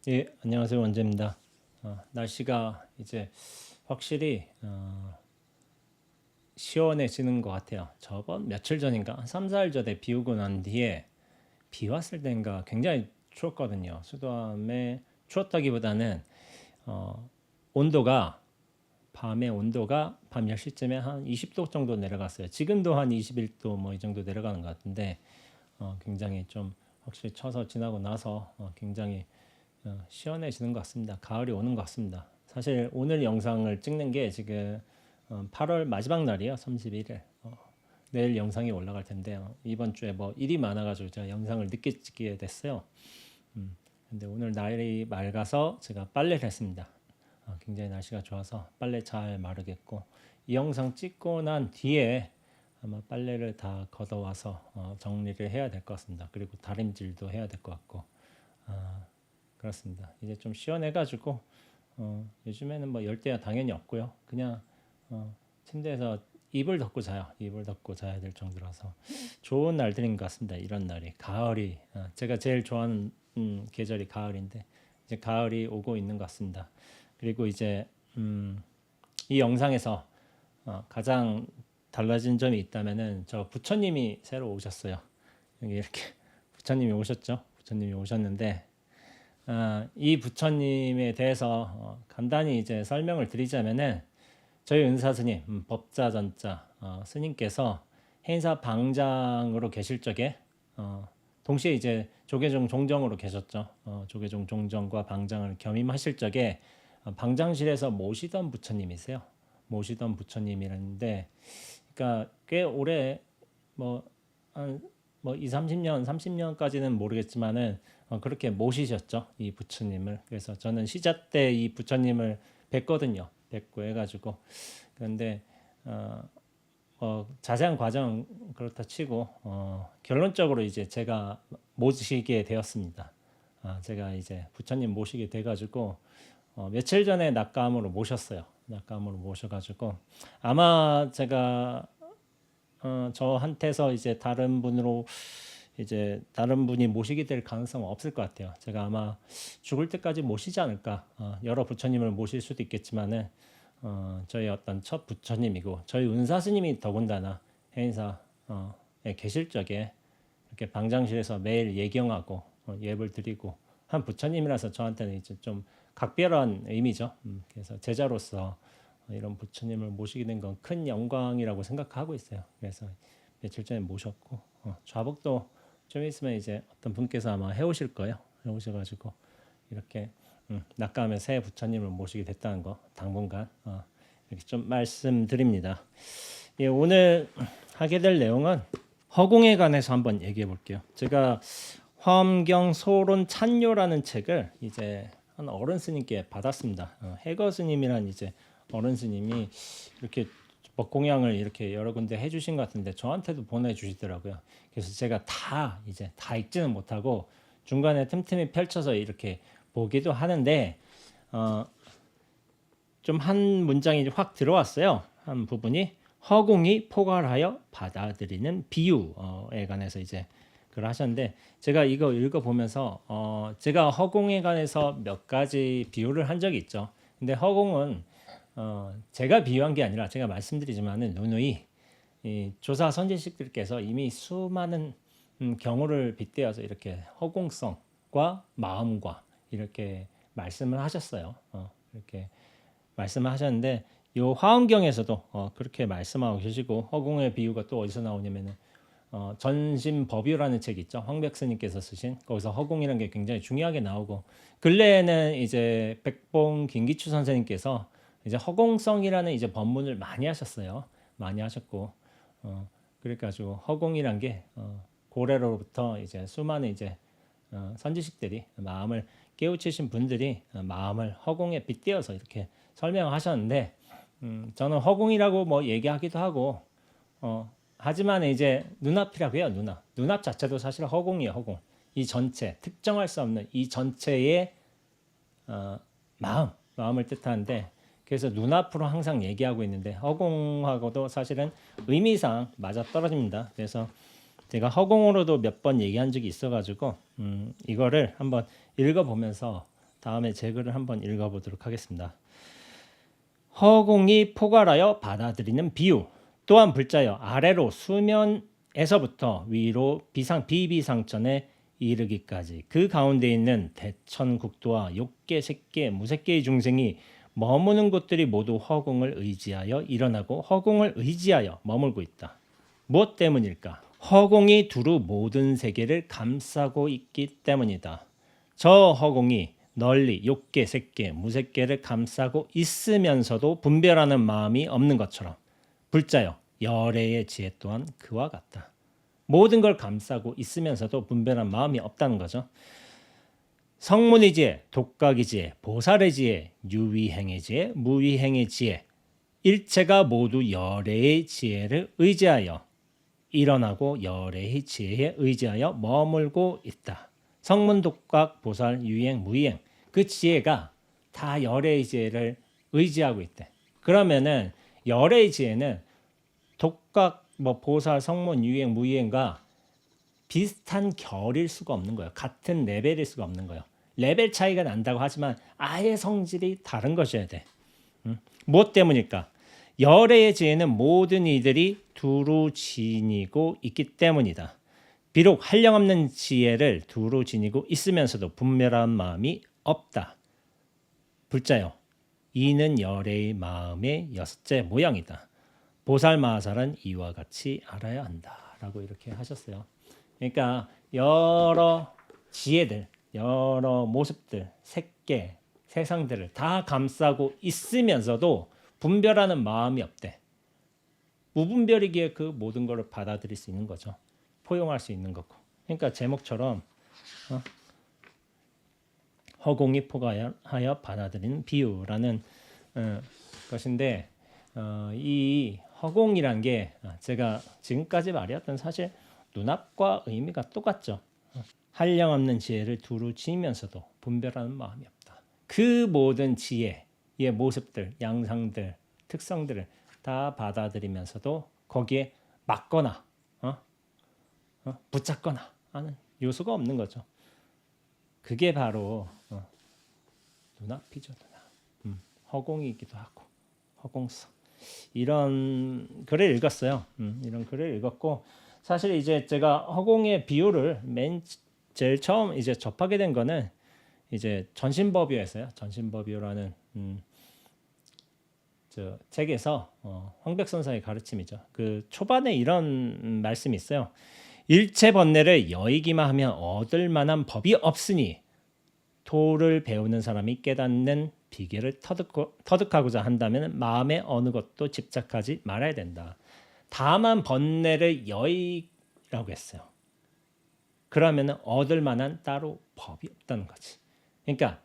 예, 안녕하세요. 원재입니다. 날씨가 이제 확실히 시원해지는 것 같아요. 저번 며칠 전인가 한 3, 4일 전에 비 오고 난 뒤에 비 왔을 때인가 굉장히 추웠거든요. 수도암에 추웠다기보다는 어, 온도가 밤의 온도가 밤 10시쯤에 한 20도 정도 내려갔어요. 지금도 한 21도 뭐 이 정도 내려가는 것 같은데 굉장히 좀 확실히 쳐서 지나고 나서 굉장히 시원해지는 것 같습니다. 가을이 오는 것 같습니다. 사실 오늘 영상을 찍는 게 지금 8월 마지막 날이에요. 31일. 내일 영상이 올라갈 텐데요. 이번 주에 뭐 일이 많아가지고 제가 영상을 늦게 찍게 됐어요. 근데 오늘 날이 맑아서 제가 빨래를 했습니다. 굉장히 날씨가 좋아서 빨래 잘 마르겠고 이 영상 찍고 난 뒤에 아마 빨래를 다 걷어와서 정리를 해야 될 것 같습니다. 그리고 다림질도 해야 될 것 같고 그렇습니다. 이제 좀 시원해가지고 요즘에는 뭐 열대야 당연히 없고요. 그냥 침대에서 이불 덮고 자요. 이불 덮고 자야 될 정도라서 좋은 날들인 것 같습니다. 이런 날이 가을이 제가 제일 좋아하는 계절이 가을인데 이제 가을이 오고 있는 것 같습니다. 그리고 이제 이 영상에서 가장 달라진 점이 있다면은 저 부처님이 새로 오셨어요. 여기 이렇게 부처님이 오셨죠. 부처님이 오셨는데 이 부처님에 대해서 간단히 이제 설명을 드리자면은 저희 은사스님 법자전자 스님께서 해인사 방장으로 계실 적에 동시에 이제 조계종 종정으로 계셨죠. 조계종 종정과 방장을 겸임하실 적에 방장실에서 모시던 부처님이세요. 모시던 부처님이라는데, 그러니까 꽤 오래 뭐 2, 30년, 30년까지는 모르겠지만은 그렇게 모시셨죠. 이 부처님을. 그래서 저는 시자 때 이 부처님을 뵀거든요. 뵙고 해가지고. 그런데 자세한 과정 그렇다 치고 결론적으로 이제 제가 모시게 되었습니다. 제가 이제 부처님 모시게 돼가지고 며칠 전에 낙감으로 모셨어요. 낙감으로 모셔가지고 아마 제가 저한테서 이제 다른 분으로 이제 다른 분이 모시게 될 가능성은 없을 것 같아요. 제가 아마 죽을 때까지 모시지 않을까. 여러 부처님을 모실 수도 있겠지만은 저희 어떤 첫 부처님이고 저희 은사 스님이 더군다나 해인사에 계실 적에 이렇게 방장실에서 매일 예경하고 예불 드리고 한 부처님이라서 저한테는 이제 좀 각별한 의미죠. 그래서 제자로서 이런 부처님을 모시게 된 건 큰 영광이라고 생각하고 있어요. 그래서 며칠 전에 모셨고 좌복도 좀 있으면 이제 어떤 분께서 아마 해오실 거예요. 해오셔가지고 이렇게 낙감의 새 부처님을 모시게 됐다는 거 당분간 이렇게 좀 말씀드립니다. 예, 오늘 하게 될 내용은 허공에 관해서 한번 얘기해 볼게요. 제가 화엄경 소론 찬요라는 책을 이제 한 어른 스님께 받았습니다. 해거 스님이란 이제 어른 스님이 이렇게 법공양을 이렇게 여러 군데 해주신 것 같은데 저한테도 보내주시더라고요. 그래서 제가 다 이제 다 읽지는 못하고 중간에 틈틈이 펼쳐서 이렇게 보기도 하는데 좀 한 문장이 확 들어왔어요. 한 부분이 허공이 포괄하여 받아들이는 비유에 관해서 이제 그걸 하셨는데 제가 이거 읽어보면서 제가 허공에 관해서 몇 가지 비유를 한 적이 있죠. 근데 허공은 제가 비유한 게 아니라 제가 말씀드리지만은 누누이 이 조사 선지식들께서 이미 수많은 경우를 빗대어서 이렇게 허공성과 마음과 이렇게 말씀을 하셨어요. 이렇게 말씀을 하셨는데 이 화엄경에서도 그렇게 말씀하고 계시고 허공의 비유가 또 어디서 나오냐면은 전심법유라는 책 있죠. 황백스님께서 쓰신 거기서 허공이라는 게 굉장히 중요하게 나오고 근래에는 이제 백봉 김기추 선생님께서 이제 허공성이라는 이제 법문을 많이 하셨어요. 많이 하셨고 그래가지고 허공이란 게 고래로부터 이제 수많은 이제 선지식들이 마음을 깨우치신 분들이 마음을 허공에 빗대어서 이렇게 설명하셨는데 저는 허공이라고 뭐 얘기하기도 하고 하지만 이제 눈앞이라고 해요. 눈앞 자체도 사실 허공이에요. 허공. 이 전체 특정할 수 없는 이 전체의 마음을 뜻하는데 그래서 눈앞으로 항상 얘기하고 있는데 허공하고도 사실은 의미상 맞아 떨어집니다. 그래서 제가 허공으로도 몇 번 얘기한 적이 있어가지고 이거를 한번 읽어보면서 다음에 제 글을 한번 읽어보도록 하겠습니다. 허공이 포괄하여 받아들이는 비유, 또한 불자여 아래로 수면에서부터 위로 비비상천에 이르기까지 그 가운데 있는 대천국도와 욕계, 색계, 무색계의 중생이 머무는 곳들이 모두 허공을 의지하여 일어나고 허공을 의지하여 머물고 있다. 무엇 때문일까? 허공이 두루 모든 세계를 감싸고 있기 때문이다. 저 허공이 널리 욕계, 색계, 무색계를 감싸고 있으면서도 분별하는 마음이 없는 것처럼 불자여 열애의 지혜 또한 그와 같다. 모든 걸 감싸고 있으면서도 분별한 마음이 없다는 거죠. 성문의 지혜, 독각의 지혜, 보살의 지혜, 유위행의 지혜, 무위행의 지혜, 일체가 모두 열애의 지혜를 의지하여 일어나고 열애의 지혜에 의지하여 머물고 있다. 성문, 독각, 보살, 유위행, 무위행 그 지혜가 다 열애의 지혜를 의지하고 있대. 그러면은 열애의 지혜는 독각, 보살, 성문, 유위행, 무위행과 비슷한 결일 수가 없는 거예요. 같은 레벨일 수가 없는 거예요. 레벨 차이가 난다고 하지만 아예 성질이 다른 것이어야 돼. 무엇 때문일까? 열애의 지혜는 모든 이들이 두루 지니고 있기 때문이다. 비록 한량없는 지혜를 두루 지니고 있으면서도 분별한 마음이 없다. 불자여 이는 열애의 마음의 여섯째 모양이다. 보살 마하살은 이와 같이 알아야 한다. 라고 이렇게 하셨어요. 그러니까 여러 지혜들, 여러 모습들, 색계, 세상들을 다 감싸고 있으면서도 분별하는 마음이 없대. 무분별이기에 그 모든 것을 받아들일 수 있는 거죠. 포용할 수 있는 거고. 그러니까 제목처럼 허공이 포괄하여 받아들이는 비유라는 것인데 이 허공이란 게 제가 지금까지 말했던 사실 눈앞과 의미가 똑같죠. 한량없는 지혜를 두루 지니면서도 분별하는 마음이 없다. 그 모든 지혜의 모습들, 양상들, 특성들을 다 받아들이면서도 거기에 맞거나 붙잡거나 하는 요소가 없는 거죠. 그게 바로 눈앞이죠. 눈앞. 허공이기도 하고 허공성. 이런 글을 읽었어요. 이런 글을 읽었고 사실 이제 제가 허공의 비유를 제일 처음 이제 접하게 된 거는 이제 전신법유에서요. 전신법유라는 저 책에서 황백선사의 가르침이죠. 그 초반에 이런 말씀이 있어요. 일체 번뇌를 여의기만 하면 얻을 만한 법이 없으니 도를 배우는 사람이 깨닫는 비결을 터득하고자 한다면 마음에 어느 것도 집착하지 말아야 된다. 다만 번뇌를 여의라고 했어요. 그러면 얻을 만한 따로 법이 없다는 거지. 그러니까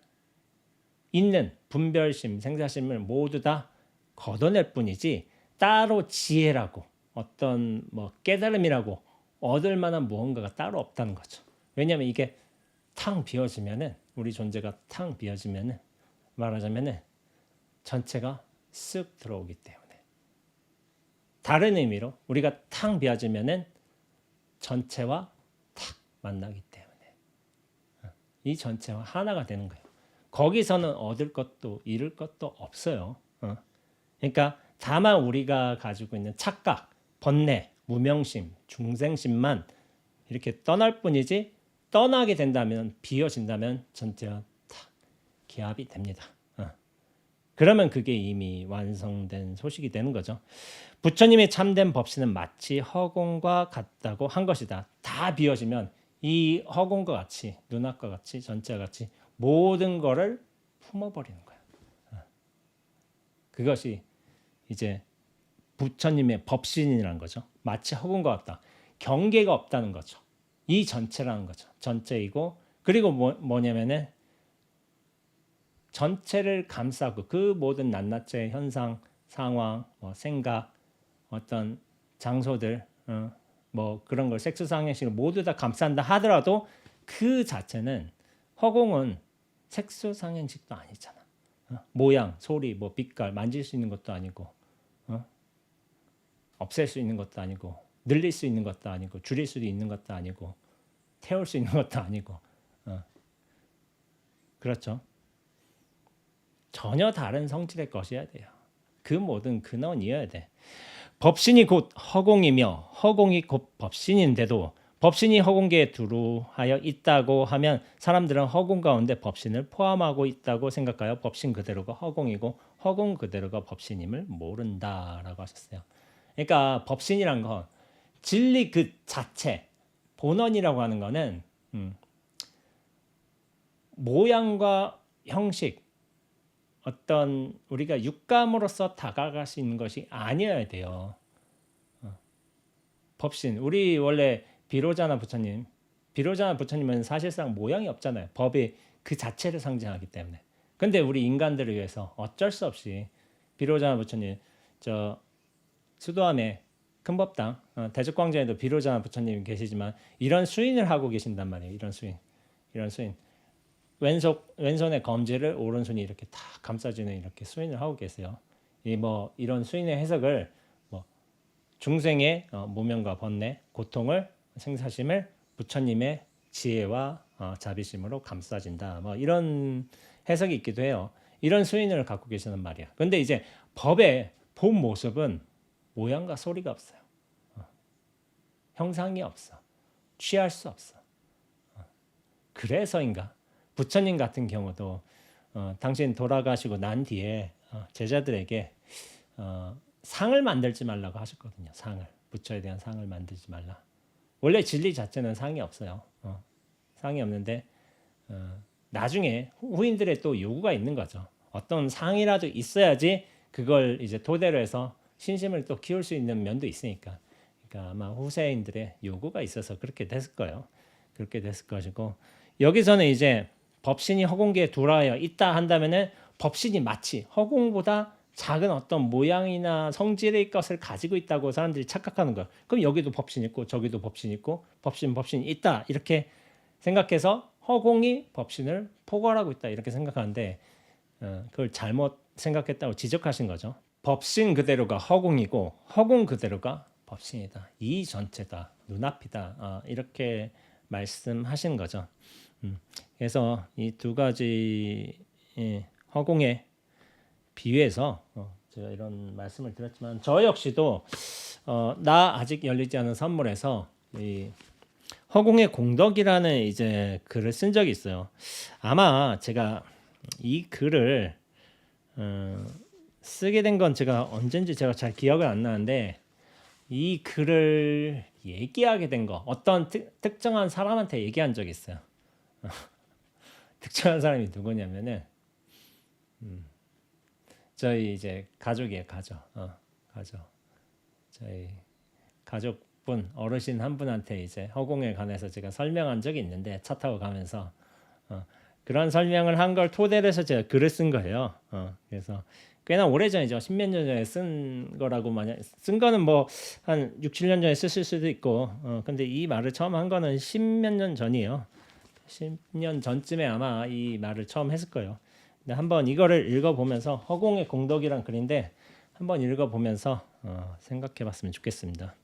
있는 분별심, 생사심을 모두 다 걷어낼 뿐이지 따로 지혜라고 어떤 깨달음이라고 얻을 만한 무언가가 따로 없다는 거죠. 왜냐하면 이게 탕 비워지면은 우리 존재가 탕 비워지면은 말하자면은 전체가 쓱 들어오기 때문에 다른 의미로 우리가 탕 비워지면은 전체와 탁 만나기 때문에 이 전체와 하나가 되는 거예요. 거기서는 얻을 것도 잃을 것도 없어요. 그러니까 다만 우리가 가지고 있는 착각, 번뇌, 무명심, 중생심만 이렇게 떠날 뿐이지 떠나게 된다면 비워진다면 전체와 탁 기합이 됩니다. 그러면 그게 이미 완성된 소식이 되는 거죠. 부처님의 참된 법신은 마치 허공과 같다고 한 것이다. 다 비워지면 이 허공과 같이 눈앞과 같이 전체와 같이 모든 거를 품어버리는 거야. 그것이 이제 부처님의 법신이라는 거죠. 마치 허공과 같다. 경계가 없다는 거죠. 이 전체라는 거죠. 전체이고 그리고 뭐냐면은 전체를 감싸고 그 모든 낱낱의 현상, 상황, 생각, 어떤 장소들, 그런 걸 색수상행식을 모두 다 감싼다 하더라도 그 자체는 허공은 색수상행식도 아니잖아. 모양, 소리, 빛깔 만질 수 있는 것도 아니고, 없앨 수 있는 것도 아니고, 늘릴 수 있는 것도 아니고, 줄일 수도 있는 것도 아니고, 태울 수 있는 것도 아니고, 그렇죠. 전혀 다른 성질의 것이어야 돼요. 그 모든 근원이어야 돼. 법신이 곧 허공이며 허공이 곧 법신인데도 법신이 허공계에 두루하여 있다고 하면 사람들은 허공 가운데 법신을 포함하고 있다고 생각하여 법신 그대로가 허공이고 허공 그대로가 법신임을 모른다라고 하셨어요. 그러니까 법신이란 건 진리 그 자체, 본원이라고 하는 거는 모양과 형식, 어떤 우리가 육감으로서 다가갈 수 있는 것이 아니어야 돼요. 법신, 우리 원래 비로자나 부처님은 사실상 모양이 없잖아요. 법이 그 자체를 상징하기 때문에. 근데 우리 인간들을 위해서 어쩔 수 없이 비로자나 부처님, 저 수도암에 큰법당 대적광장에도 비로자나 부처님이 계시지만 이런 수인을 하고 계신단 말이에요. 이런 수인. 왼손에 검지를 오른손이 이렇게 다 감싸주는 이렇게 수인을 하고 계세요. 이런 수인의 해석을 중생의 무명과 번뇌, 고통을 생사심을 부처님의 지혜와 자비심으로 감싸진다. 이런 해석이 있기도 해요. 이런 수인을 갖고 계시는 말이야. 근데 이제 법의 본 모습은 모양과 소리가 없어요. 형상이 없어. 취할 수 없어. 그래서인가? 부처님 같은 경우도 당신 돌아가시고 난 뒤에 제자들에게 상을 만들지 말라고 하셨거든요. 상을. 부처에 대한 상을 만들지 말라. 원래 진리 자체는 상이 없어요. 상이 없는데 나중에 후인들의 또 요구가 있는 거죠. 어떤 상이라도 있어야지 그걸 이제 토대로 해서 신심을 또 키울 수 있는 면도 있으니까. 그러니까 아마 후세인들의 요구가 있어서 그렇게 됐을 거예요. 그렇게 됐을 것이고 여기서는 이제 법신이 허공계에 두라하여 있다 한다면은 법신이 마치 허공보다 작은 어떤 모양이나 성질의 것을 가지고 있다고 사람들이 착각하는 거예요. 그럼 여기도 법신 있고 저기도 법신 있고 법신이 있다 이렇게 생각해서 허공이 법신을 포괄하고 있다 이렇게 생각하는데 그걸 잘못 생각했다고 지적하신 거죠. 법신 그대로가 허공이고 허공 그대로가 법신이다. 이 전체다. 눈앞이다. 이렇게 말씀하신 거죠. 그래서 이 두 가지 허공에 비유해서 제가 이런 말씀을 드렸지만 저 역시도 나 아직 열리지 않은 선물에서 이 허공의 공덕이라는 이제 글을 쓴 적이 있어요. 아마 제가 이 글을 쓰게 된 건 제가 언젠지 제가 잘 기억은 안 나는데 이 글을 얘기하게 된 거 어떤 특정한 사람한테 얘기한 적이 있어요. 특정한 사람이 누구냐면은 저희 이제 가족이에요. 가족. 저희 가족분 어르신 한 분한테 이제 허공에 관해서 제가 설명한 적이 있는데 차 타고 가면서 그런 설명을 한 걸 토대로 해서 제가 글을 쓴 거예요. 그래서 꽤나 오래전이죠. 10몇 년 전에 쓴 거라고 만약 쓴 거는 뭐 한 6, 7년 전에 썼을 수도 있고 근데 이 말을 처음 한 거는 10몇 년 전이에요. 10년 전쯤에 아마 이 말을 처음 했을 거예요. 근데 한번 이거를 읽어보면서 허공의 공덕이란 글인데 한번 읽어보면서 생각해봤으면 좋겠습니다.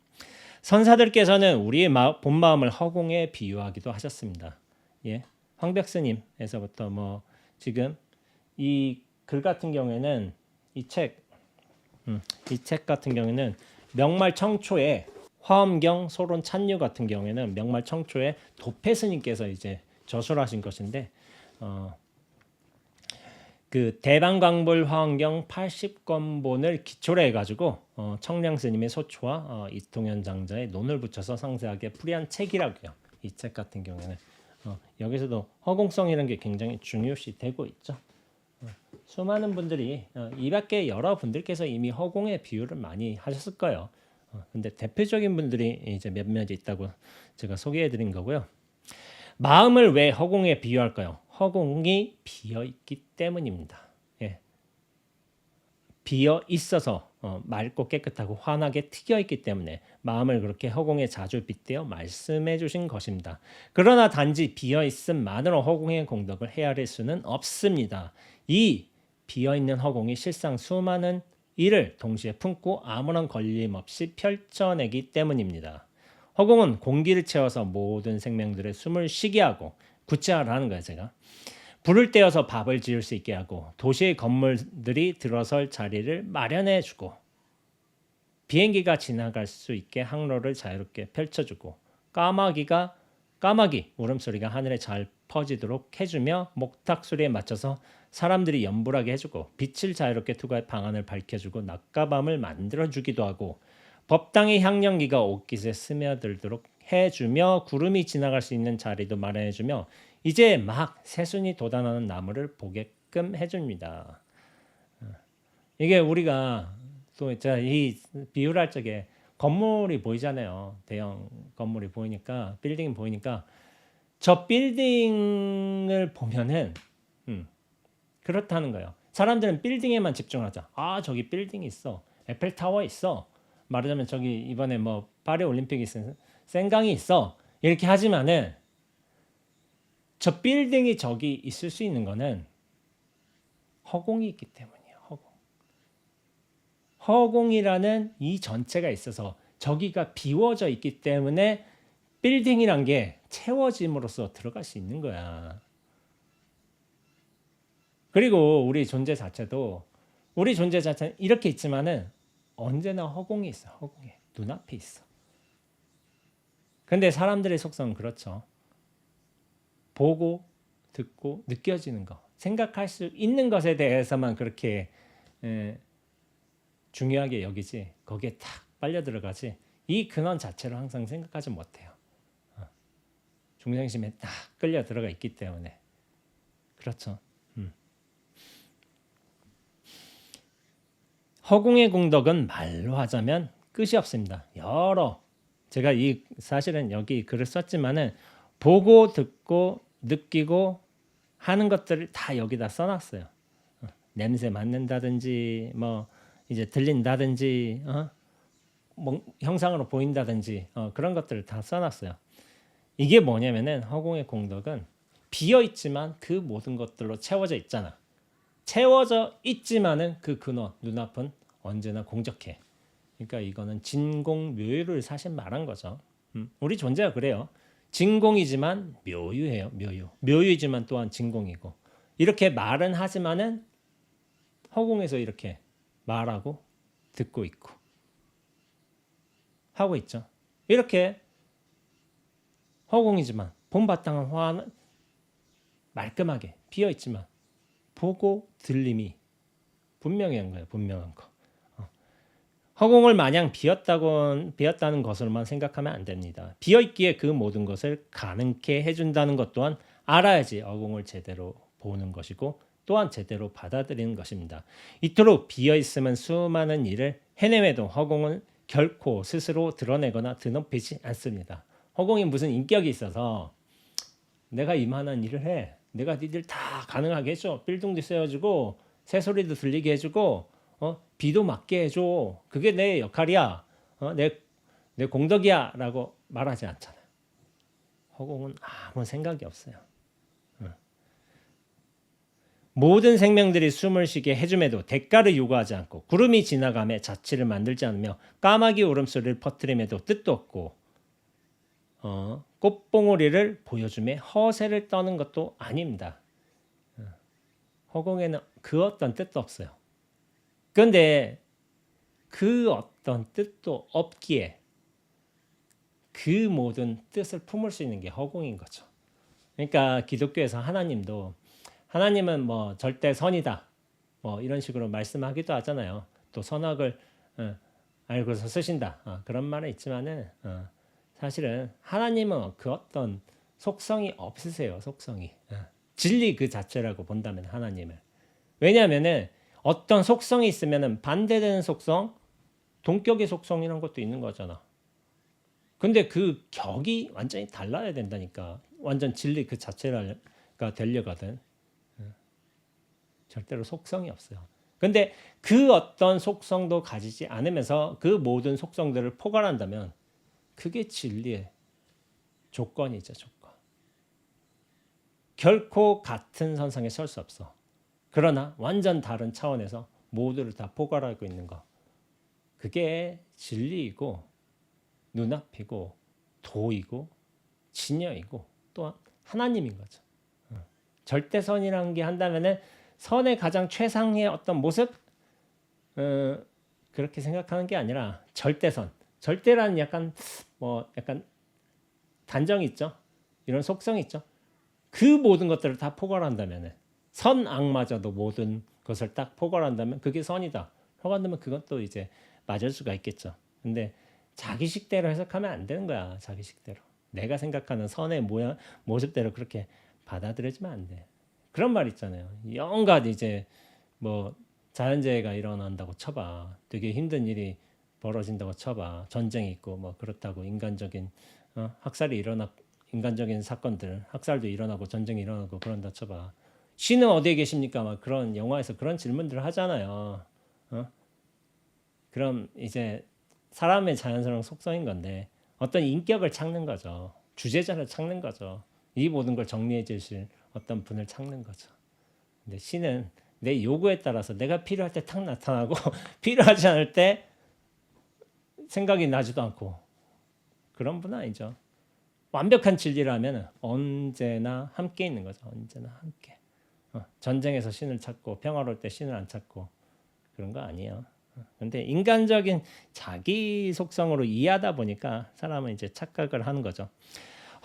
선사들께서는 우리의 본 마음을 허공에 비유하기도 하셨습니다. 예, 황백스님에서부터 뭐 지금 이 글 같은 경우에는 이 책 같은 경우에는 명말청초에 화엄경 소론 찬유 같은 경우에는 명말청초에 도패스님께서 이제 저술하신 것인데 그 대방광불 화엄경 80권본을 기초로 해가지고 청량스님의 소초와 이통현 장자의 논을 붙여서 상세하게 풀이한 책이라고요. 이 책 같은 경우에는 여기서도 허공성이라는 게 굉장히 중요시 되고 있죠. 수많은 분들이 이 밖에 여러 분들께서 이미 허공의 비유를 많이 하셨을 거예요. 근데 대표적인 분들이 이제 몇몇 있다고 제가 소개해 드린 거고요. 마음을 왜 허공에 비유할까요? 허공이 비어 있기 때문입니다. 예. 비어 있어서 맑고 깨끗하고 환하게 튀겨 있기 때문에 마음을 그렇게 허공에 자주 빗대어 말씀해 주신 것입니다. 그러나 단지 비어 있음만으로 허공의 공덕을 헤아릴 수는 없습니다. 이 비어 있는 허공이 실상 수많은 일을 동시에 품고 아무런 걸림 없이 펼쳐내기 때문입니다. 허공은 공기를 채워서 모든 생명들의 숨을 쉬게 하고 구체화를 하는 거예요. 제가 불을 떼어서 밥을 지을 수 있게 하고 도시의 건물들이 들어설 자리를 마련해 주고 비행기가 지나갈 수 있게 항로를 자유롭게 펼쳐주고 까마귀 울음소리가 하늘에 잘 퍼지도록 해주며 목탁 소리에 맞춰서 사람들이 연불하게 해주고 빛을 자유롭게 투과해 방안을 밝혀주고 낮과 밤을 만들어주기도 하고 법당의 향연기가 옷깃에 스며들도록 해주며 구름이 지나갈 수 있는 자리도 마련해주며 이제 막 새순이 돋아나는 나무를 보게끔 해줍니다. 이게 우리가 또 이 비유를 할 적에 건물이 보이잖아요. 대형 건물이 보이니까 빌딩이 보이니까 저 빌딩을 보면은 그렇다는 거예요. 사람들은 빌딩에만 집중하자. 아 저기 빌딩이 있어. 에펠타워 있어. 말하자면 저기 이번에 뭐 파리 올림픽이 있어. 생강이 있어. 이렇게 하지만은 저 빌딩이 저기 있을 수 있는 거는 허공이 있기 때문이에요. 허공이라는 이 전체가 있어서 저기가 비워져 있기 때문에 빌딩이란 게 채워짐으로써 들어갈 수 있는 거야. 그리고 우리 존재 자체는 이렇게 있지만은 언제나 허공이 있어. 허공에 눈앞에 있어. 근데 사람들의 속성은 그렇죠. 보고 듣고 느껴지는 거, 생각할 수 있는 것에 대해서만 그렇게 중요하게 여기지 거기에 탁 빨려 들어가지 이 근원 자체로 항상 생각하지 못해요. 중생심에 딱 끌려 들어가 있기 때문에 그렇죠. 허공의 공덕은 말로 하자면 끝이 없습니다. 제가 사실은 여기 글을 썼지만은 보고 듣고 느끼고 하는 것들을 다 여기다 써놨어요. 냄새 맡는다든지 뭐 이제 들린다든지 뭐 형상으로 보인다든지 그런 것들을 다 써놨어요. 이게 뭐냐면은 허공의 공덕은 비어 있지만 그 모든 것들로 채워져 있잖아. 채워져 있지만은 그 근원 눈앞은 언제나 공적해. 그러니까 이거는 진공묘유를 사실 말한 거죠. 우리 존재가 그래요. 진공이지만 묘유해요. 묘유이지만 또한 진공이고 이렇게 말은 하지만은 허공에서 이렇게 말하고 듣고 있고 하고 있죠. 이렇게 허공이지만 봄바탕은 화는 말끔하게 비어 있지만 보고 들림이 분명한 거예요. 분명한 거. 허공을 마냥 비었다는 것으로만 생각하면 안 됩니다. 비어 있기에 그 모든 것을 가능케 해준다는 것 또한 알아야지 허공을 제대로 보는 것이고 또한 제대로 받아들이는 것입니다. 이토록 비어있으면 수많은 일을 해내매도 허공은 결코 스스로 드러내거나 드높이지 않습니다. 허공이 무슨 인격이 있어서 내가 이만한 일을 해. 내가 니들 다 가능하게 해줘. 빌딩도 세워주고 새소리도 들리게 해주고 비도 맞게 해줘. 그게 내 역할이야. 내 공덕이야 라고 말하지 않잖아요. 허공은 아무 생각이 없어요. 모든 생명들이 숨을 쉬게 해줌에도 대가를 요구하지 않고 구름이 지나가며 자취를 만들지 않으며 까마귀 울음소리를 퍼뜨림에도 뜻도 없고 꽃봉오리를 보여줌에 허세를 떠는 것도 아닙니다. 허공에는 그 어떤 뜻도 없어요. 그런데 그 어떤 뜻도 없기에 그 모든 뜻을 품을 수 있는 게 허공인 거죠. 그러니까 기독교에서 하나님은 뭐 절대 선이다. 뭐 이런 식으로 말씀하기도 하잖아요. 또 선악을 알고서 쓰신다. 그런 말은 있지만은 사실은 하나님은 그 어떤 속성이 없으세요. 속성이. 진리 그 자체라고 본다면 하나님을. 왜냐하면은 어떤 속성이 있으면은 반대되는 속성, 동격의 속성이라는 것도 있는 거잖아. 근데 그 격이 완전히 달라야 된다니까. 완전 진리 그 자체가 되려거든. 절대로 속성이 없어요. 근데 그 어떤 속성도 가지지 않으면서 그 모든 속성들을 포괄한다면 그게 진리의 조건이죠. 조건. 결코 같은 선상에 설 수 없어. 그러나 완전 다른 차원에서 모두를 다 포괄하고 있는 거. 그게 진리이고 눈앞이고 도이고 진여이고 또한 하나님인 거죠. 절대선이라는 게 한다면은 선의 가장 최상의 어떤 모습 그렇게 생각하는 게 아니라 절대선. 절대라는 약간 뭐 약간 단정이 있죠. 이런 속성이 있죠. 그 모든 것들을 다 포괄한다면은 선 악마저도 모든 것을 딱 포괄한다면 그게 선이다. 포괄한다면 그건 또 이제 맞을 수가 있겠죠. 근데 자기식대로 해석하면 안 되는 거야. 자기식대로. 내가 생각하는 선의 모양 모습대로 그렇게 받아들여지면 안 돼. 그런 말 있잖아요. 영가 이제 뭐 자연재해가 일어난다고 쳐봐. 되게 힘든 일이 벌어진다고 쳐봐. 전쟁이 있고 뭐 그렇다고 인간적인 학살이 일어나 인간적인 사건들, 학살도 일어나고 전쟁이 일어나고 그런다 쳐봐. 신은 어디에 계십니까? 막 그런 영화에서 그런 질문들을 하잖아요. 어? 그럼 이제 사람의 자연스러운 속성인 건데 어떤 인격을 찾는 거죠. 주제자를 찾는 거죠. 이 모든 걸 정리해 주실 어떤 분을 찾는 거죠. 근데 신은 내 요구에 따라서 내가 필요할 때 탁 나타나고 필요하지 않을 때 생각이 나지도 않고 그런 분은 아니죠. 완벽한 진리라면 언제나 함께 있는 거죠. 언제나 함께. 전쟁에서 신을 찾고 평화로울 때 신을 안 찾고 그런 거 아니에요. 근데 인간적인 자기 속성으로 이해하다 보니까 사람은 이제 착각을 하는 거죠.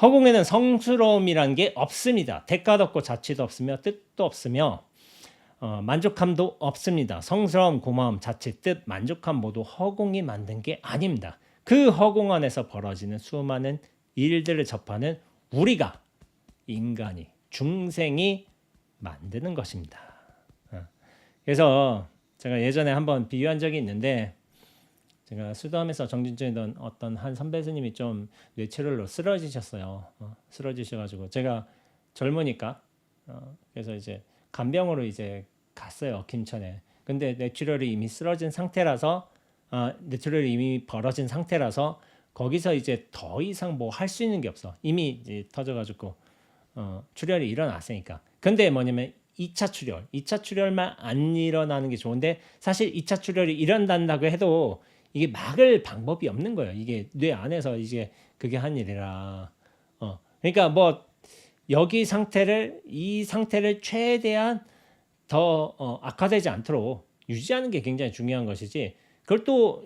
허공에는 성스러움이란 게 없습니다. 대가도 없고 자취도 없으며 뜻도 없으며 만족함도 없습니다. 성스러움, 고마움, 자치, 뜻, 만족함 모두 허공이 만든 게 아닙니다. 그 허공 안에서 벌어지는 수많은 일들을 접하는 우리가 인간이 중생이 만드는 것입니다. 그래서 제가 예전에 한번 비유한 적이 있는데 제가 수도하면서 정진 중이던 어떤 한 선배 스님이 좀 뇌출혈로 쓰러지셨어요. 쓰러지셔가지고 제가 젊으니까 그래서 이제 간병으로 이제 갔어요 김천에. 근데 뇌출혈이 이미 쓰러진 상태라서 뇌출혈이 이미 벌어진 상태라서 거기서 이제 더 이상 뭐 할 수 있는 게 없어. 이미 이제 터져가지고 출혈이 일어났으니까. 근데 뭐냐면 2차 출혈, 2차 출혈만 안 일어나는 게 좋은데 사실 2차 출혈이 일어난다고 해도 이게 막을 방법이 없는 거예요. 이게 뇌 안에서 이제 그게 한 일이라. 그러니까 뭐 여기 상태를 이 상태를 최대한 더 악화되지 않도록 유지하는 게 굉장히 중요한 것이지. 그걸 또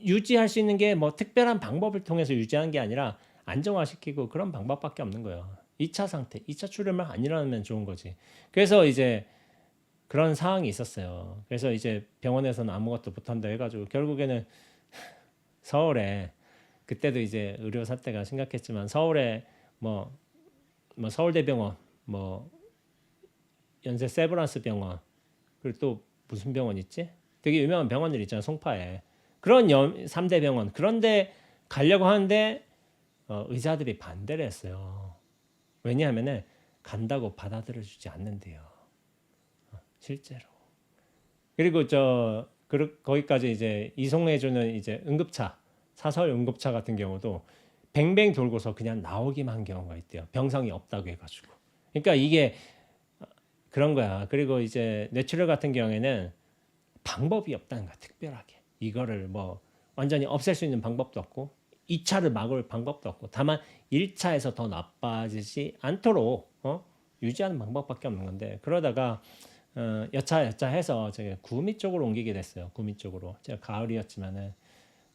유지할 수 있는 게 뭐 특별한 방법을 통해서 유지하는 게 아니라 안정화시키고 그런 방법밖에 없는 거예요. 2차 상태, 2차 출혈만 안 일어나면 좋은 거지. 그래서 이제 그런 상황이 있었어요. 그래서 이제 병원에서는 아무것도 못한다 해가지고 결국에는 서울에 그때도 이제 의료 사태가 심각했지만 서울에 뭐 서울대병원, 뭐 연세 세브란스 병원, 그리고 또 무슨 병원 있지? 되게 유명한 병원들 있잖아요. 송파에. 그런 3대 병원. 그런데 가려고 하는데 의사들이 반대를 했어요. 왜냐하면은 간다고 받아들여주지 않는데요. 실제로. 그리고 거기까지 이제 이송해주는 이제 응급차, 사설 응급차 같은 경우도 뱅뱅 돌고서 그냥 나오기만 한 경우가 있대요. 병상이 없다고 해가지고. 그러니까 이게 그런 거야. 그리고 이제 뇌출혈 같은 경우에는 방법이 없다는 거야. 특별하게. 이거를 뭐 완전히 없앨 수 있는 방법도 없고 2차를 막을 방법도 없고 다만 1차에서 더 나빠지지 않도록 유지하는 방법밖에 없는 건데 그러다가 여차 해서 제가 구미 쪽으로 옮기게 됐어요. 구미 쪽으로. 제가 가을이었지만은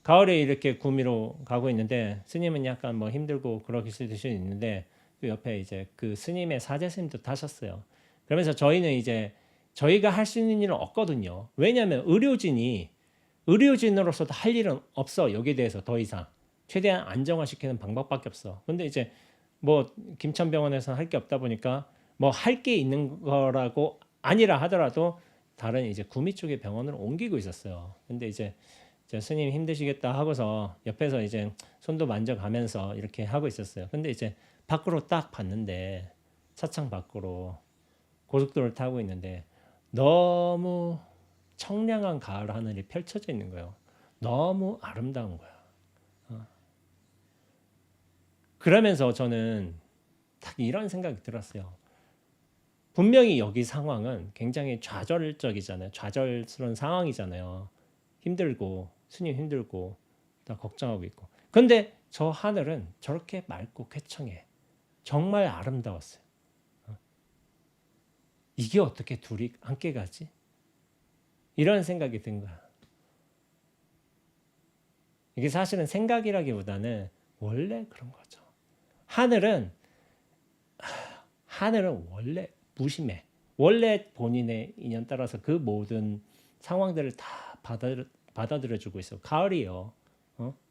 가을에 이렇게 구미로 가고 있는데 스님은 약간 뭐 힘들고 그러실 수 있는데 그 옆에 이제 그 스님의 사제 스님도 타셨어요. 그러면서 저희는 이제 저희가 할 수 있는 일은 없거든요. 왜냐하면 의료진으로서도 할 일은 없어. 여기에 대해서 더 이상 최대한 안정화시키는 방법밖에 없어. 근데 이제 뭐 김천병원에서는 할 게 없다 보니까 뭐 할 게 있는 거라고 아니라 하더라도 다른 이제 구미 쪽의 병원으로 옮기고 있었어요. 근데 이제 스님 힘드시겠다 하고서 옆에서 이제 손도 만져가면서 이렇게 하고 있었어요. 근데 이제 밖으로 딱 봤는데 차창 밖으로 고속도로를 타고 있는데 너무 청량한 가을 하늘이 펼쳐져 있는 거예요. 너무 아름다운 거야. 그러면서 저는 딱 이런 생각이 들었어요. 분명히 여기 상황은 굉장히 좌절적이잖아요. 좌절스러운 상황이잖아요. 힘들고 스님 힘들고 다 걱정하고 있고. 근데 저 하늘은 저렇게 맑고 쾌청해. 정말 아름다웠어요. 이게 어떻게 둘이 함께 가지? 이런 생각이 든 거야. 이게 사실은 생각이라기보다는 원래 그런 거죠. 하늘은 원래 무심해. 원래 본인의 인연 따라서 그 모든 상황들을 다 받아들여주고 있어. 가을이요.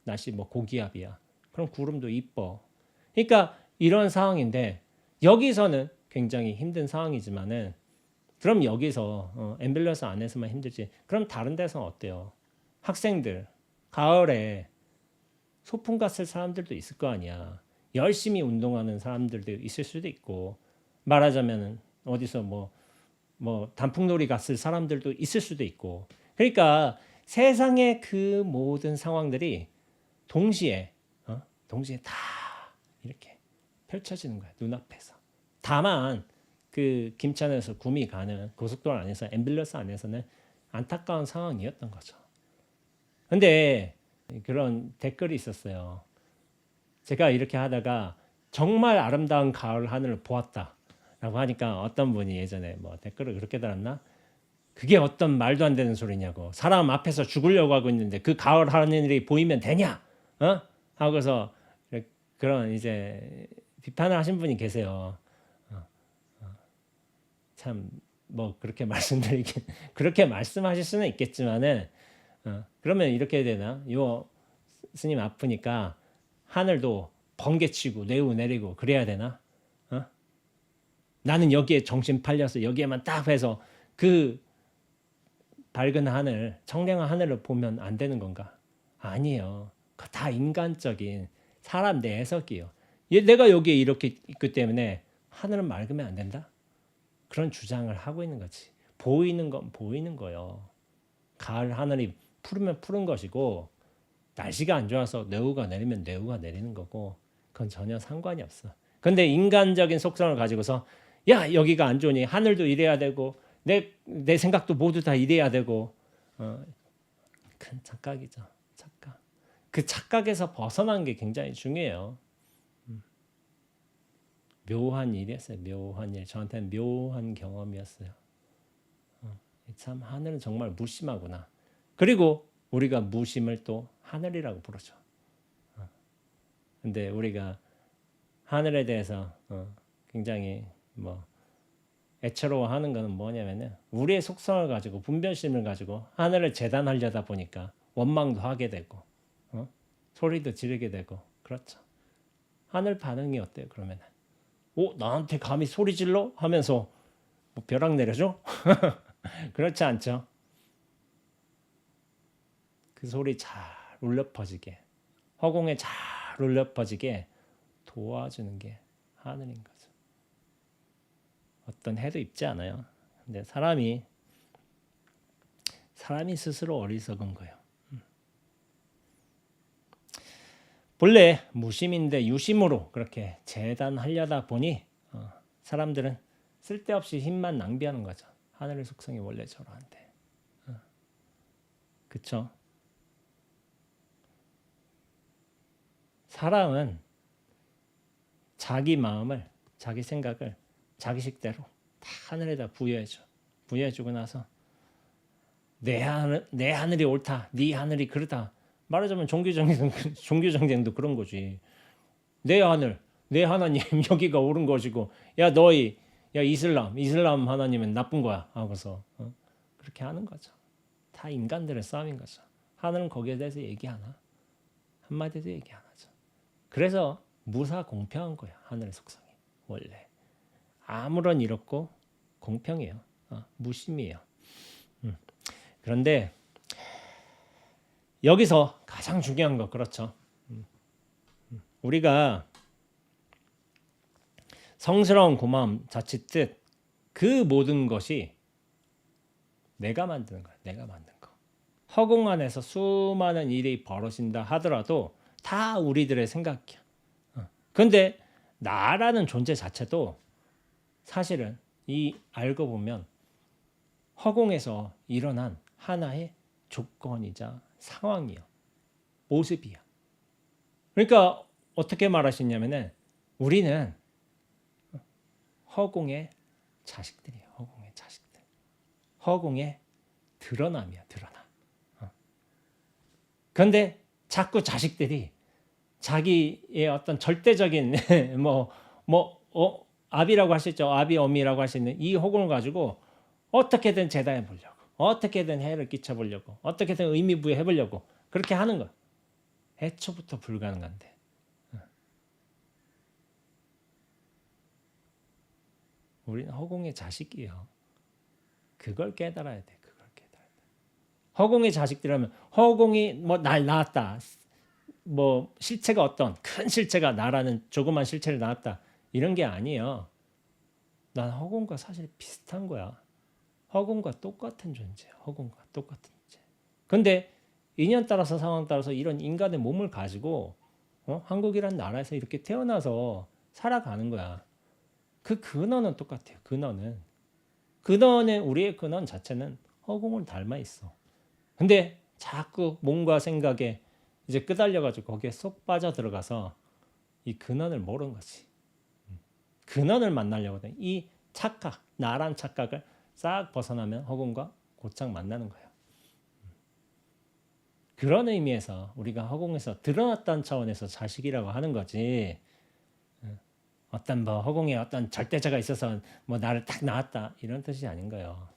날씨 뭐 고기압이야. 그럼 구름도 이뻐. 그러니까 이런 상황인데 여기서는 굉장히 힘든 상황이지만은 그럼 여기서 앰뷸런스 안에서만 힘들지. 그럼 다른 데서는 어때요? 학생들 가을에 소풍 갔을 사람들도 있을 거 아니야. 열심히 운동하는 사람들도 있을 수도 있고 말하자면 어디서 뭐 단풍놀이 갔을 사람들도 있을 수도 있고 그러니까 세상의 그 모든 상황들이 동시에 다 이렇게 펼쳐지는 거야 눈앞에서. 다만 그 김천에서 구미 가는 고속도로 안에서 앰뷸런스 안에서는 안타까운 상황이었던 거죠. 근데 그런 댓글이 있었어요. 제가 이렇게 하다가 정말 아름다운 가을 하늘을 보았다라고 하니까 어떤 분이 예전에 뭐 댓글을 그렇게 달았나? 그게 어떤 말도 안 되는 소리냐고. 사람 앞에서 죽으려고 하고 있는데 그 가을 하늘이 보이면 되냐? 하고서 그런 이제 비판을 하신 분이 계세요. 참 뭐 그렇게 말씀드리긴 그렇게 말씀하실 수는 있겠지만은 그러면 이렇게 되나? 요 스님 아프니까 하늘도 번개치고 내우 내리고 그래야 되나? 나는 여기에 정신 팔려서 여기에만 딱 해서 그 밝은 하늘, 청량한 하늘을 보면 안 되는 건가? 아니에요. 그거 다 인간적인 사람 내 해석이에요. 내가 여기에 이렇게 있기 때문에 하늘은 맑으면 안 된다? 그런 주장을 하고 있는 거지. 보이는 건 보이는 거예요. 가을 하늘이 푸르면 푸른 것이고 날씨가 안 좋아서 내우가 내리면 내우가 내리는 거고 그건 전혀 상관이 없어. 근데 인간적인 속성을 가지고서 야 여기가 안 좋으니 하늘도 이래야 되고 내 생각도 모두 다 이래야 되고 큰 착각이죠. 착각. 그 착각에서 벗어나는 게 굉장히 중요해요. 묘한 일이었어요. 묘한 일. 저한테는 묘한 경험이었어요. 참 하늘은 정말 무심하구나. 그리고 우리가 무심을 또 하늘이라고 부르죠. 근데 우리가 하늘에 대해서 굉장히 애처로워하는 것은 뭐냐면은 우리의 속성을 가지고 분별심을 가지고 하늘을 재단하려다 보니까 원망도 하게 되고 소리도 지르게 되고 그렇죠. 하늘 반응이 어때요? 그러면은 나한테 감히 소리 질러? 하면서 뭐 벼락 내려줘? 그렇지 않죠. 그 소리 잘 울려 퍼지게 허공에 잘 울려 퍼지게 도와주는 게 하늘인 거죠. 어떤 해도 입지 않아요. 근데 사람이 스스로 어리석은 거예요. 본래 무심인데 유심으로 그렇게 재단하려다 보니 사람들은 쓸데없이 힘만 낭비하는 거죠. 하늘의 속성이 원래 저러한데. 그쵸? 사람은 자기 마음을, 자기 생각을 자기 식대로 다 하늘에다 부여해줘. 부여해주고 나서 내 하늘이 옳다, 네 하늘이 그르다. 말하자면 종교정쟁도 그런 거지. 내 하늘, 내 하나님 여기가 옳은 것이고, 야 이슬람 하나님은 나쁜 거야 하고서 그렇게 하는 거죠. 다 인간들의 싸움인 거죠. 하늘은 거기에 대해서 얘기 안 하나? 한마디도 얘기 안 하죠. 그래서 무사공평한 거야. 하늘의 속성이 원래 아무런 일 없고 공평해요. 무심이에요. 그런데 여기서 가장 중요한 거 그렇죠. 우리가 성스러운 고마움, 자칫 뜻 그 모든 것이 내가 만드는 거야. 내가 만든 거. 허공 안에서 수많은 일이 벌어진다 하더라도 다 우리들의 생각이야. 그런데 나라는 존재 자체도 사실은 알고 보면 허공에서 일어난 하나의 조건이자 상황이요. 모습이야. 그러니까 어떻게 말하시냐면은 우리는 허공의 자식들이에요. 허공의 허공의 드러남이야, 드러남. 그런데 자꾸 자식들이 자기의 어떤 절대적인 아비라고 할 수 있죠. 아비 어미라고 할 수 있는 이 허공을 가지고 어떻게든 재단해 보려고, 어떻게든 해를 끼쳐 보려고, 어떻게든 의미 부여해 보려고 그렇게 하는 거. 애초부터 불가능한데. 우리는 허공의 자식이에요. 그걸 깨달아야 돼. 그걸 깨달아야 돼. 허공의 자식들이라면 허공이 뭐 날 낳았다. 뭐 실체가 어떤 큰 실체가 나라는 조그만 실체를 낳았다. 이런 게 아니에요. 난 허공과 사실 비슷한 거야. 허공과 똑같은 존재야. 허공과 똑같은 존재. 근데 인연 따라서 상황 따라서 이런 인간의 몸을 가지고 한국이란 나라에서 이렇게 태어나서 살아가는 거야. 그 근원은 똑같아요. 근원은 우리의 근원 자체는 허공을 닮아 있어. 근데 자꾸 몸과 생각에 이제 끄달려가지고 거기에 쏙 빠져 들어가서 이 근원을 모르는 거지. 근원을 만나려고 해. 이 착각, 나란 착각을 싹 벗어나면 허공과 곧장 만나는 거예요. 그런 의미에서 우리가 허공에서 드러났다는 차원에서 자식이라고 하는 거지. 어떤 뭐 허공에 어떤 절대자가 있어서 뭐 나를 딱 낳았다 이런 뜻이 아닌 거예요.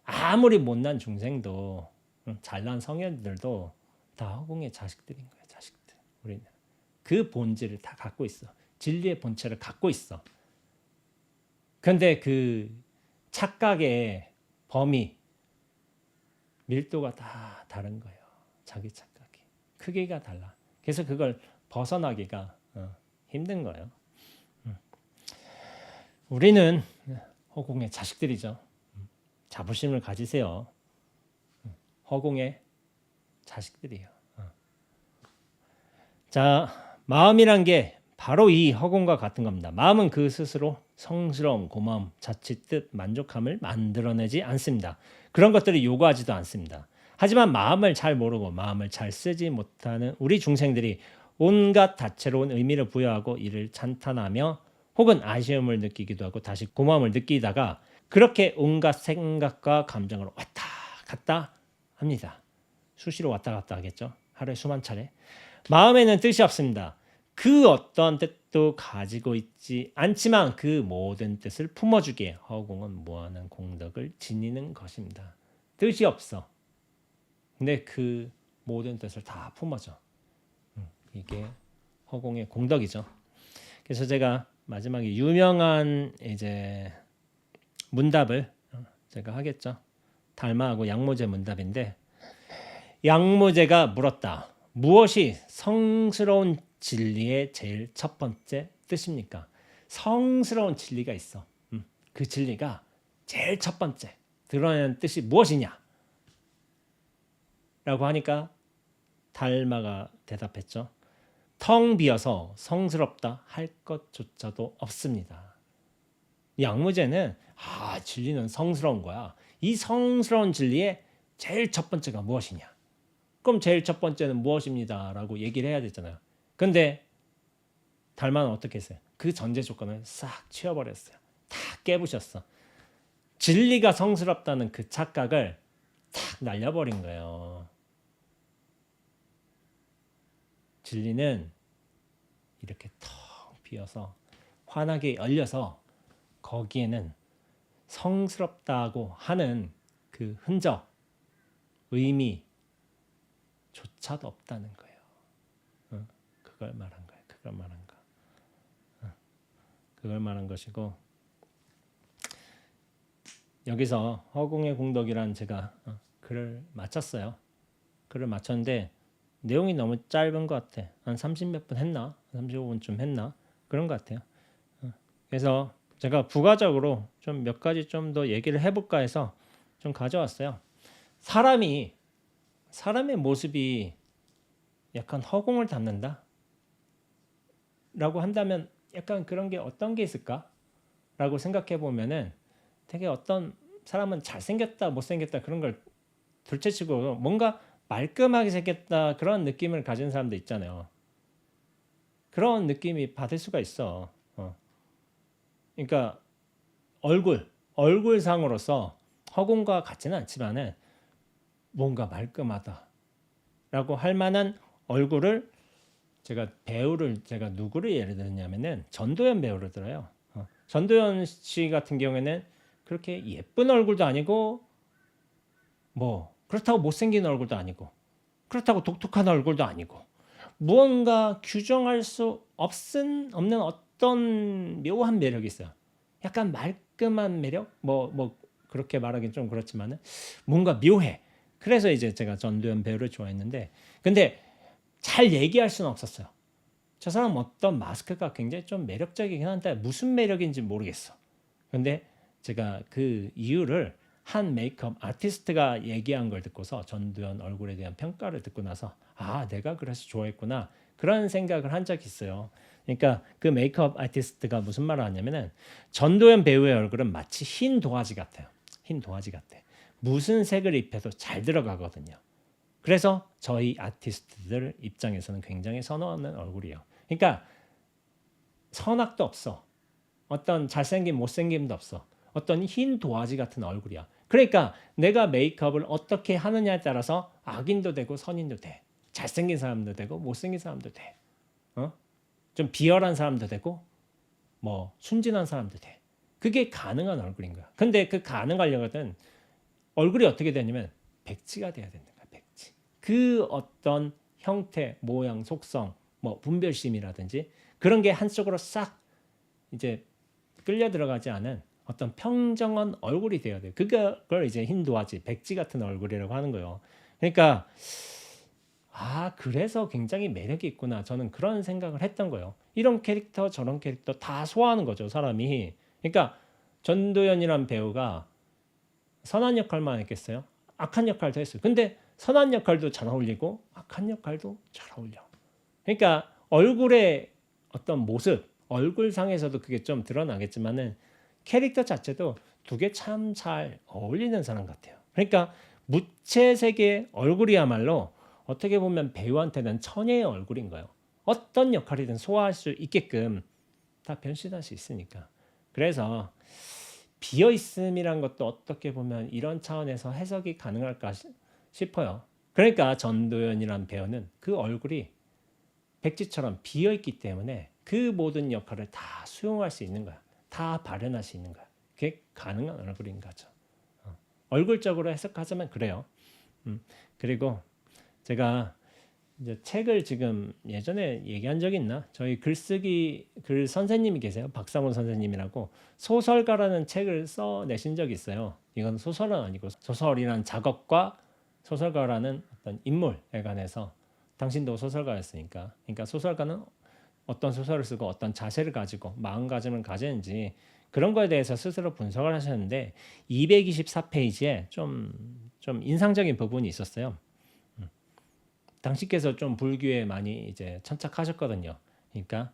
아무리 못난 중생도 잘난 성현들도 다 허공의 자식들인 거예요. 자식들. 우리는 그 본질을 다 갖고 있어. 진리의 본체를 갖고 있어. 그런데 그 착각의 범위, 밀도가 다 다른 거예요. 자기 착각이. 크기가 달라. 그래서 그걸 벗어나기가 힘든 거예요. 우리는 허공의 자식들이죠. 자부심을 가지세요. 허공의 자식들이에요. 자, 마음이란 게 바로 이 허공과 같은 겁니다. 마음은 그 스스로 성스러움, 고마움, 자칫, 뜻, 만족함을 만들어내지 않습니다. 그런 것들을 요구하지도 않습니다. 하지만 마음을 잘 모르고 마음을 잘 쓰지 못하는 우리 중생들이 온갖 다채로운 의미를 부여하고 이를 찬탄하며 혹은 아쉬움을 느끼기도 하고 다시 고마움을 느끼다가 그렇게 온갖 생각과 감정을 왔다 갔다 합니다. 수시로 왔다 갔다 하겠죠. 하루에 수만 차례. 마음에는 뜻이 없습니다. 그 어떤 뜻도 가지고 있지 않지만 그 모든 뜻을 품어주기에 허공은 무한한 공덕을 지니는 것입니다. 뜻이 없어. 근데 그 모든 뜻을 다 품어줘. 이게 허공의 공덕이죠. 그래서 제가 마지막에 유명한 이제 문답을 제가 하겠죠. 달마하고 양모제 문답인데 양모제가 물었다. 무엇이 성스러운 진리의 제일 첫 번째 뜻입니까? 성스러운 진리가 있어. 그 진리가 제일 첫 번째 드러내는 뜻이 무엇이냐? 라고 하니까 달마가 대답했죠. 텅 비어서 성스럽다 할 것조차도 없습니다. 양무제는 진리는 성스러운 거야. 이 성스러운 진리의 제일 첫 번째가 무엇이냐? 그럼 제일 첫 번째는 무엇입니다. 라고 얘기를 해야 되잖아요. 근데 달마는 어떻게 했어요? 그 전제 조건을 싹 치워버렸어요. 다 깨부셨어. 진리가 성스럽다는 그 착각을 탁 날려버린 거예요. 진리는 이렇게 텅 비어서 환하게 열려서 거기에는 성스럽다고 하는 그 흔적, 의미조차도 없다는 거예요. 그걸 말한 거예요. 그걸 말한 것이고 여기서 허공의 공덕이란 제가 글을 마쳤어요. 글을 마쳤는데 내용이 너무 짧은 것 같아. 한 30몇 분 했나? 35분쯤 했나? 그런 것 같아요. 그래서 제가 부가적으로 좀 몇 가지 좀 더 얘기를 해볼까 해서 좀 가져왔어요. 사람의 모습이 약간 허공을 닮는다? 라고 한다면 약간 그런 게 어떤 게 있을까? 라고 생각해 보면은 되게 어떤 사람은 잘생겼다, 못생겼다 그런 걸 둘째치고 뭔가 말끔하게 생겼다 그런 느낌을 가진 사람도 있잖아요. 그런 느낌이 받을 수가 있어. 그러니까 얼굴상으로서 허공과 같지는 않지만은 뭔가 말끔하다라고 할 만한 얼굴을 제가 누구를 예를 들냐면은 전도연 배우를 들어요. 전도연 씨 같은 경우에는 그렇게 예쁜 얼굴도 아니고 뭐 그렇다고 못생긴 얼굴도 아니고 그렇다고 독특한 얼굴도 아니고 무언가 규정할 수 없는 어떤 묘한 매력이 있어요. 약간 말끔한 매력? 뭐 그렇게 말하긴 좀 그렇지만은 뭔가 묘해. 그래서 이제 제가 전도연 배우를 좋아했는데 근데 잘 얘기할 수는 없었어요. 저 사람 어떤 마스크가 굉장히 좀 매력적이긴 한데 무슨 매력인지 모르겠어. 근데 제가 그 이유를 한 메이크업 아티스트가 얘기한 걸 듣고서 전두현 얼굴에 대한 평가를 듣고 나서 아, 내가 그래서 좋아했구나. 그런 생각을 한 적이 있어요. 그러니까 그 메이크업 아티스트가 무슨 말을 하냐면은 전도연 배우의 얼굴은 마치 흰 도화지 같아요. 흰 도화지 같아. 무슨 색을 입혀도 잘 들어가거든요. 그래서 저희 아티스트들 입장에서는 굉장히 선호하는 얼굴이에요. 그러니까 선악도 없어. 어떤 잘생김 못생김도 없어. 어떤 흰 도화지 같은 얼굴이야. 그러니까 내가 메이크업을 어떻게 하느냐에 따라서 악인도 되고 선인도 돼. 잘생긴 사람도 되고 못생긴 사람도 돼. 좀 비열한 사람도 되고 뭐 순진한 사람도 돼. 그게 가능한 얼굴인 거야. 근데 그 가능하려거든 얼굴이 어떻게 되냐면 백지가 돼야 된다. 백지. 그 어떤 형태, 모양, 속성, 뭐 분별심이라든지 그런 게 한쪽으로 싹 이제 끌려 들어가지 않은 어떤 평정한 얼굴이 되어야 돼요. 그걸 이제 흰도화지, 백지 같은 얼굴이라고 하는 거예요. 그러니까 그래서 굉장히 매력이 있구나. 저는 그런 생각을 했던 거예요. 이런 캐릭터, 저런 캐릭터 다 소화하는 거죠, 사람이. 그러니까 전도연이란 배우가 선한 역할만 했겠어요? 악한 역할도 했어요. 근데 선한 역할도 잘 어울리고 악한 역할도 잘 어울려. 그러니까 얼굴의 어떤 모습, 얼굴상에서도 그게 좀 드러나겠지만은 캐릭터 자체도 두 개 참 잘 어울리는 사람 같아요. 그러니까 무채색의 얼굴이야말로 어떻게 보면 배우한테는 천혜의 얼굴인 거예요. 어떤 역할이든 소화할 수 있게끔 다 변신할 수 있으니까. 그래서 비어 있음이란 것도 어떻게 보면 이런 차원에서 해석이 가능할까 싶어요. 그러니까 전도연이란 배우는 그 얼굴이 백지처럼 비어 있기 때문에 그 모든 역할을 다 수용할 수 있는 거야. 다 발현할 수 있는 거야. 그게 가능한 얼굴인 거죠. 얼굴적으로 해석하자면 그래요. 그리고 제가 이제 책을 지금 예전에 얘기한 적이 있나? 저희 글 선생님이 계세요. 박상훈 선생님이라고 소설가라는 책을 써내신 적이 있어요. 이건 소설은 아니고 소설이란 작업과 소설가라는 어떤 인물에 관해서 당신도 소설가였으니까. 그러니까 소설가는 어떤 소설을 쓰고 어떤 자세를 가지고 마음가짐을 가지는지 그런 거에 대해서 스스로 분석을 하셨는데 224페이지에 좀 인상적인 부분이 있었어요. 당신께서 좀 불교에 많이 이제 천착하셨거든요. 그러니까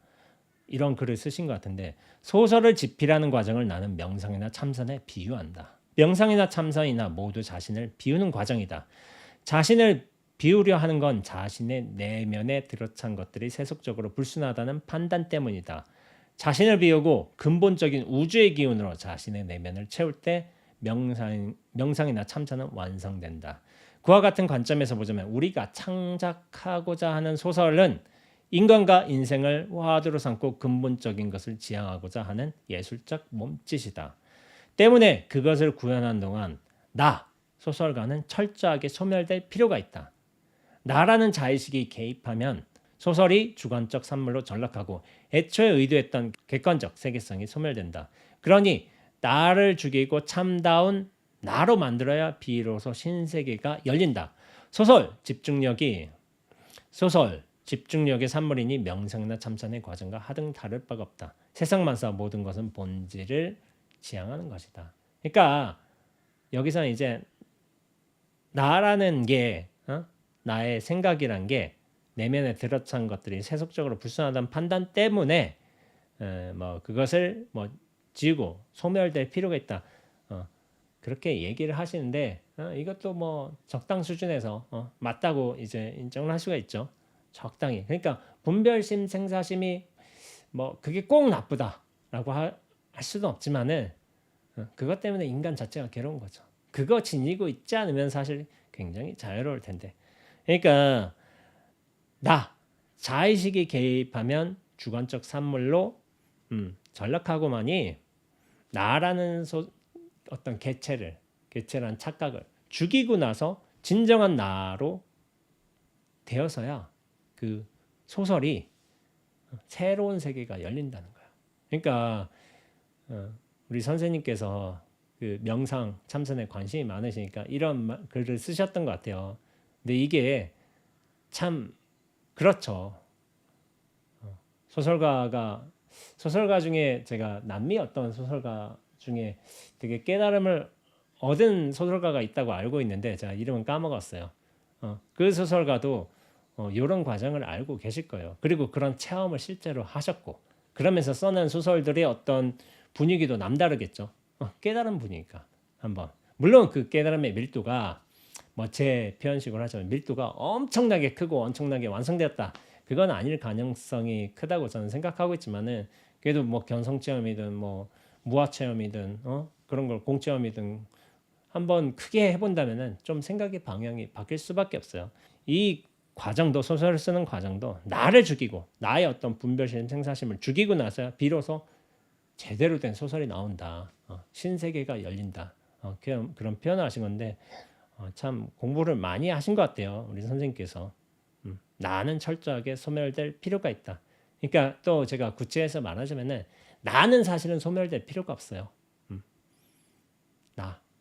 이런 글을 쓰신 것 같은데 소설을 집필하는 과정을 나는 명상이나 참선에 비유한다. 명상이나 참선이나 모두 자신을 비우는 과정이다. 자신을 비우려 하는 건 자신의 내면에 들어찬 것들이 세속적으로 불순하다는 판단 때문이다. 자신을 비우고 근본적인 우주의 기운으로 자신의 내면을 채울 때 명상이나 참선은 완성된다. 그와 같은 관점에서 보자면 우리가 창작하고자 하는 소설은 인간과 인생을 화두로 삼고 근본적인 것을 지향하고자 하는 예술적 몸짓이다. 때문에 그것을 구현하는 동안 나, 소설가는 철저하게 소멸될 필요가 있다. 나라는 자의식이 개입하면 소설이 주관적 산물로 전락하고 애초에 의도했던 객관적 세계성이 소멸된다. 그러니 나를 죽이고 참다운 나로 만들어야 비로소 신세계가 열린다. 소설 집중력의 산물이니 명상이나 참선의 과정과 하등 다를 바가 없다. 세상만사 모든 것은 본질을 지향하는 것이다. 그러니까 여기서는 이제 나라는 게 나의 생각이란 게 내면에 들어찬 것들이 세속적으로 불순하다는 판단 때문에 뭐 그것을 뭐 지우고 소멸될 필요가 있다. 그렇게 얘기를 하시는데 이것도 뭐 적당 수준에서 맞다고 이제 인정을 할 수가 있죠. 적당히. 그러니까 분별심, 생사심이 뭐 그게 꼭 나쁘다라고 할 수는 없지만은 그것 때문에 인간 자체가 괴로운 거죠. 그거 지니고 있지 않으면 사실 굉장히 자유로울 텐데. 그러니까 자의식이 개입하면 주관적 산물로 전락하고만이 나라는 어떤 개체란 착각을 죽이고 나서 진정한 나로 되어서야 그 소설이 새로운 세계가 열린다는 거야. 그러니까 우리 선생님께서 그 명상 참선에 관심이 많으시니까 이런 글을 쓰셨던 것 같아요. 근데 이게 참 그렇죠. 소설가 중에 제가 남미 어떤 소설가 중에 되게 깨달음을 얻은 소설가가 있다고 알고 있는데 제가 이름은 까먹었어요. 그 소설가도 이런 과정을 알고 계실 거예요. 그리고 그런 체험을 실제로 하셨고 그러면서 써낸 소설들의 어떤 분위기도 남다르겠죠. 깨달은 분위기가 한번 물론 그 깨달음의 밀도가 뭐 제 표현식으로 하자면 밀도가 엄청나게 크고 엄청나게 완성되었다. 그건 아닐 가능성이 크다고 저는 생각하고 있지만은 그래도 뭐 견성 체험이든 뭐 무아 체험이든 그런 걸 공체험이든 한번 크게 해본다면은 좀 생각의 방향이 바뀔 수밖에 없어요. 이 과정도 소설을 쓰는 과정도 나를 죽이고 나의 어떤 분별심, 생사심을 죽이고 나서야 비로소 제대로 된 소설이 나온다. 신세계가 열린다. 그런 표현을 하신 건데 참 공부를 많이 하신 것 같아요. 우리 선생님께서. 나는 철저하게 소멸될 필요가 있다. 그러니까 또 제가 구체해서 말하자면은 나는 사실은 소멸될 필요가 없어요.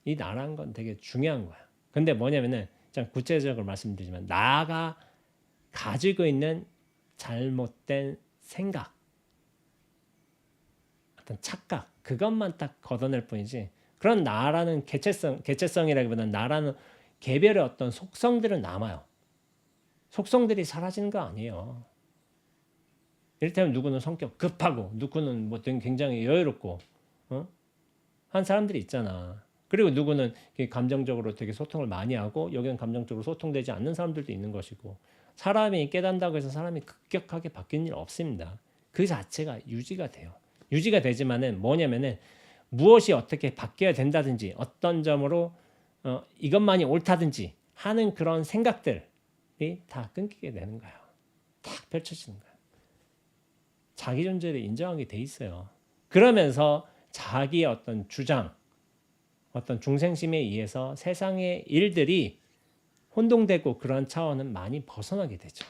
이 나라는 건 되게 중요한 거야. 근데 뭐냐면은 좀 구체적으로 말씀드리지만 나가 가지고 있는 잘못된 생각, 어떤 착각 그것만 딱 걷어낼 뿐이지 그런 나라는 개체성이라기보다는 나라는 개별의 어떤 속성들은 남아요. 속성들이 사라지는 거 아니에요. 이를테면 누구는 성격 급하고 누구는 뭐 굉장히 여유롭고 한 사람들이 있잖아. 그리고 누구는 감정적으로 되게 소통을 많이 하고 여기는 감정적으로 소통되지 않는 사람들도 있는 것이고 사람이 깨닫는다고 해서 사람이 급격하게 바뀌는 일 없습니다. 그 자체가 유지가 돼요. 유지가 되지만은 뭐냐면은 무엇이 어떻게 바뀌어야 된다든지 어떤 점으로 이것만이 옳다든지 하는 그런 생각들이 다 끊기게 되는 거예요. 딱 펼쳐지는 거예요. 자기 존재를 인정하게 돼 있어요. 그러면서 자기의 어떤 주장, 어떤 중생심에 의해서 세상의 일들이 혼동되고 그런 차원은 많이 벗어나게 되죠.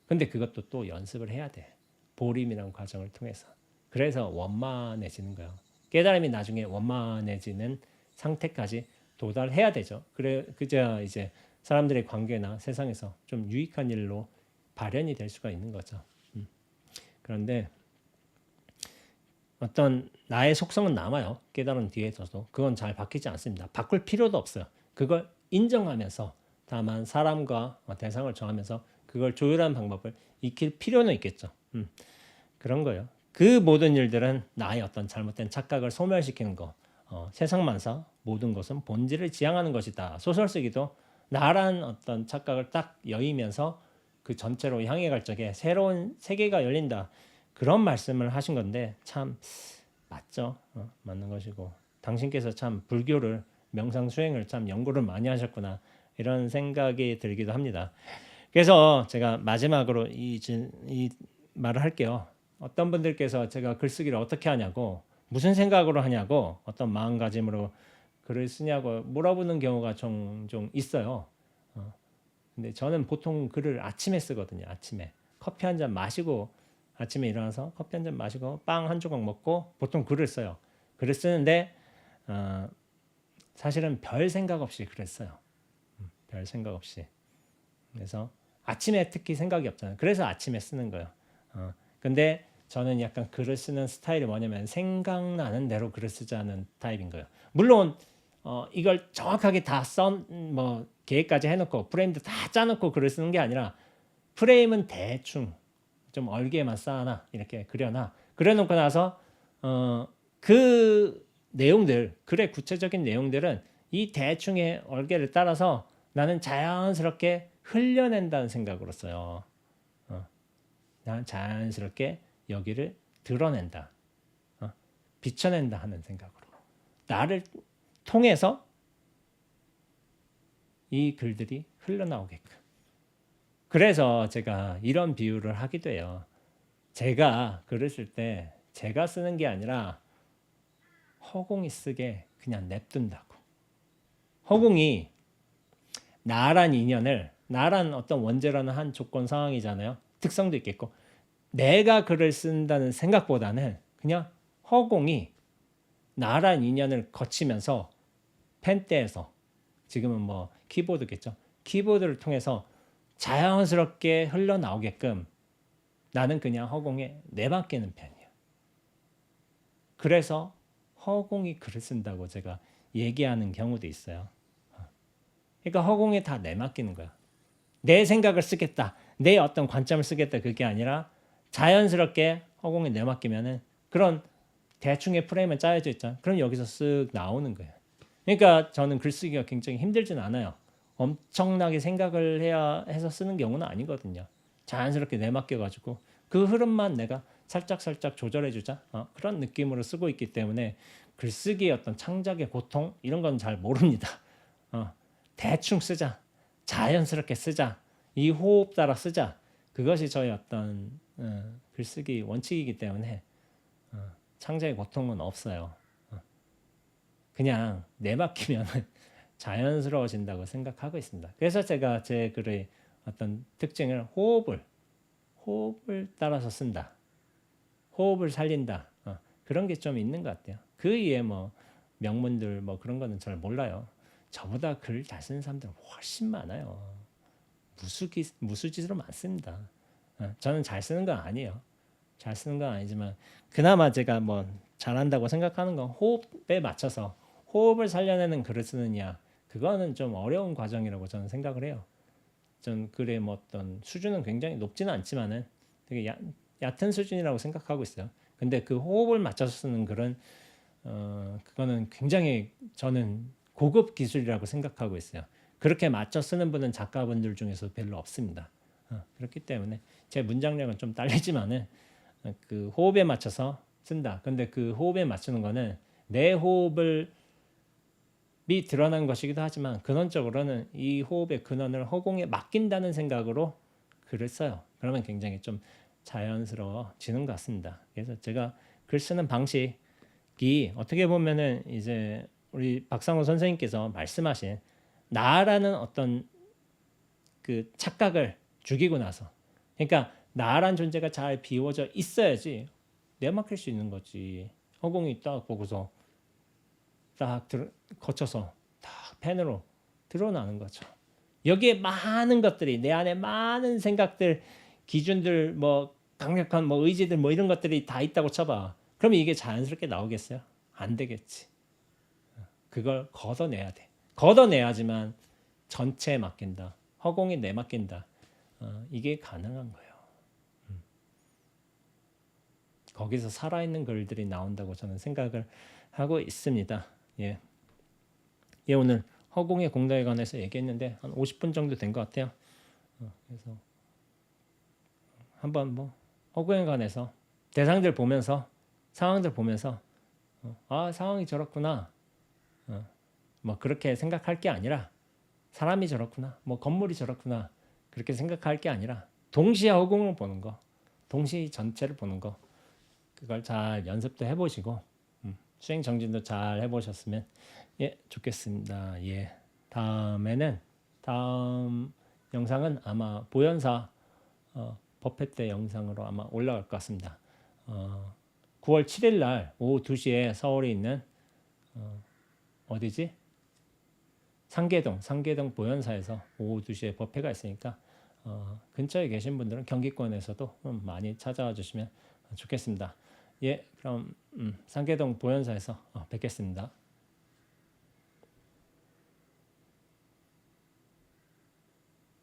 근데 그것도 또 연습을 해야 돼. 보림이라는 과정을 통해서. 그래서 원만해지는 거예요. 깨달음이 나중에 원만해지는 상태까지 도달해야 되죠. 그저 이제 사람들의 관계나 세상에서 좀 유익한 일로 발현이 될 수가 있는 거죠. 그런데 어떤 나의 속성은 남아요. 깨달은 뒤에서도 그건 잘 바뀌지 않습니다. 바꿀 필요도 없어요. 그걸 인정하면서 다만 사람과 대상을 정하면서 그걸 조율하는 방법을 익힐 필요는 있겠죠. 그런 거예요. 그 모든 일들은 나의 어떤 잘못된 착각을 소멸시키는 거. 세상만사 모든 것은 본질을 지향하는 것이다. 소설 쓰기도 나란 어떤 착각을 딱 여의면서 그 전체로 향해 갈 적에 새로운 세계가 열린다. 그런 말씀을 하신 건데 참 맞죠. 맞는 것이고 당신께서 참 불교를 명상 수행을 참 연구를 많이 하셨구나 이런 생각이 들기도 합니다. 그래서 제가 마지막으로 이 말을 할게요. 어떤 분들께서 제가 글쓰기를 어떻게 하냐고 무슨 생각으로 하냐고 어떤 마음가짐으로 글을 쓰냐고 물어보는 경우가 종종 있어요. 근데 저는 보통 글을 아침에 쓰거든요. 아침에 커피 한 잔 마시고 아침에 일어나서 커피 한 잔 마시고 빵 한 조각 먹고 보통 글을 써요. 글을 쓰는데 사실은 별 생각 없이 글을 써요. 별 생각 없이. 그래서 아침에 특히 생각이 없잖아요. 그래서 아침에 쓰는 거예요. 근데 저는 약간 글을 쓰는 스타일이 뭐냐면 생각나는 대로 글을 쓰자는 타입인 거예요. 물론 이걸 정확하게 다 뭐 계획까지 해놓고 프레임도 다 짜놓고 글을 쓰는 게 아니라 프레임은 대충 좀 얼개만 쌓아놔 이렇게 그려놓고 나서 그 내용들 글의 구체적인 내용들은 이 대충의 얼개를 따라서 나는 자연스럽게 흘려낸다는 생각으로 써요. 난 자연스럽게 여기를 드러낸다, 비춰낸다 하는 생각으로 나를 통해서 이 글들이 흘러나오게끔. 그래서 제가 이런 비유를 하기도 해요. 제가 글을 쓸 때 제가 쓰는 게 아니라 허공이 쓰게 그냥 냅둔다고. 허공이 나란 인연을, 나란 어떤 원죄라는 한 조건 상황이잖아요. 특성도 있겠고, 내가 글을 쓴다는 생각보다는 그냥 허공이 나란 인연을 거치면서 펜대에서, 지금은 뭐 키보드겠죠. 키보드를 통해서 자연스럽게 흘러나오게끔 나는 그냥 허공에 내맡기는 편이에요. 그래서 허공이 글을 쓴다고 제가 얘기하는 경우도 있어요. 그러니까 허공에 다 내맡기는 거야. 내 생각을 쓰겠다, 내 어떤 관점을 쓰겠다, 그게 아니라 자연스럽게 허공에 내맡기면은 그런 대충의 프레임은 짜여져 있잖아. 그럼 여기서 쓱 나오는 거예요. 그러니까 저는 글쓰기가 굉장히 힘들진 않아요. 엄청나게 생각을 해야 해서 쓰는 경우는 아니거든요. 자연스럽게 내맡겨가지고 그 흐름만 내가 살짝 조절해주자, 그런 느낌으로 쓰고 있기 때문에 글쓰기의 어떤 창작의 고통 이런 건 잘 모릅니다. 대충 쓰자, 자연스럽게 쓰자, 이 호흡 따라 쓰자, 그것이 저의 어떤 글쓰기 원칙이기 때문에 창작의 고통은 없어요. 그냥 내맡기면 자연스러워진다고 생각하고 있습니다. 그래서 제가 제 글의 어떤 특징을 호흡을 따라서 쓴다, 호흡을 살린다, 그런 게 좀 있는 것 같아요. 그 이외에 뭐 명문들 뭐 그런 거는 잘 몰라요. 저보다 글 잘 쓰는 사람들은 훨씬 많아요. 무수짓으로 많습니다. 저는 잘 쓰는 건 아니에요. 잘 쓰는 건 아니지만 그나마 제가 뭐 잘한다고 생각하는 건 호흡에 맞춰서 호흡을 살려내는 글을 쓰느냐, 그거는 좀 어려운 과정이라고 저는 생각을 해요. 전 글의 뭐 어떤 수준은 굉장히 높지는 않지만은 되게 얕은 수준이라고 생각하고 있어요. 근데 그 호흡을 맞춰서 쓰는 글은 그거는 굉장히 저는 고급 기술이라고 생각하고 있어요. 그렇게 맞춰 쓰는 분은 작가분들 중에서 별로 없습니다. 그렇기 때문에 제 문장력은 좀 딸리지만은 그 호흡에 맞춰서 쓴다. 근데 그 호흡에 맞추는 거는 내 호흡을 미 드러난 것이기도 하지만 근원적으로는 이 호흡의 근원을 허공에 맡긴다는 생각으로 글을 써요. 그러면 굉장히 좀 자연스러워지는 것 같습니다. 그래서 제가 글 쓰는 방식이 어떻게 보면은 이제 우리 박상호 선생님께서 말씀하신 나라는 어떤 그 착각을 죽이고 나서, 그러니까 나란 존재가 잘 비워져 있어야지 내맡길 수 있는 거지. 허공이 딱 보고서 딱 거쳐서 딱 펜으로 드러나는 거죠. 여기에 많은 것들이, 내 안에 많은 생각들, 기준들, 뭐 강력한 뭐 의지들 뭐 이런 것들이 다 있다고 쳐봐. 그럼 이게 자연스럽게 나오겠어요? 안 되겠지. 그걸 걷어내야 돼. 걷어내야지만 전체에 맡긴다, 허공에 내맡긴다, 이게 가능한 거예요. 거기서 살아있는 글들이 나온다고 저는 생각을 하고 있습니다. 예, 오늘 허공의 공덕에 관해서 얘기했는데 한 50분 정도 된 것 같아요. 그래서 한번 뭐 허공에 관해서 대상들 보면서, 상황들 보면서 상황이 저렇구나, 뭐 그렇게 생각할 게 아니라 사람이 저렇구나, 뭐 건물이 저렇구나, 그렇게 생각할 게 아니라 동시에 허공을 보는 거, 동시에 전체를 보는 거, 그걸 잘 연습도 해보시고 수행 정진도 잘 해보셨으면 좋겠습니다. 다음 영상은 아마 보현사 법회 때 영상으로 아마 올라갈 것 같습니다. 9월 7일 날 오후 2시에 서울에 있는 어디지? 상계동 보현사에서 오후 2시에 법회가 있으니까 근처에 계신 분들은 경기권에서도 많이 찾아와 주시면 좋겠습니다. 그럼 상계동 보현사에서 뵙겠습니다.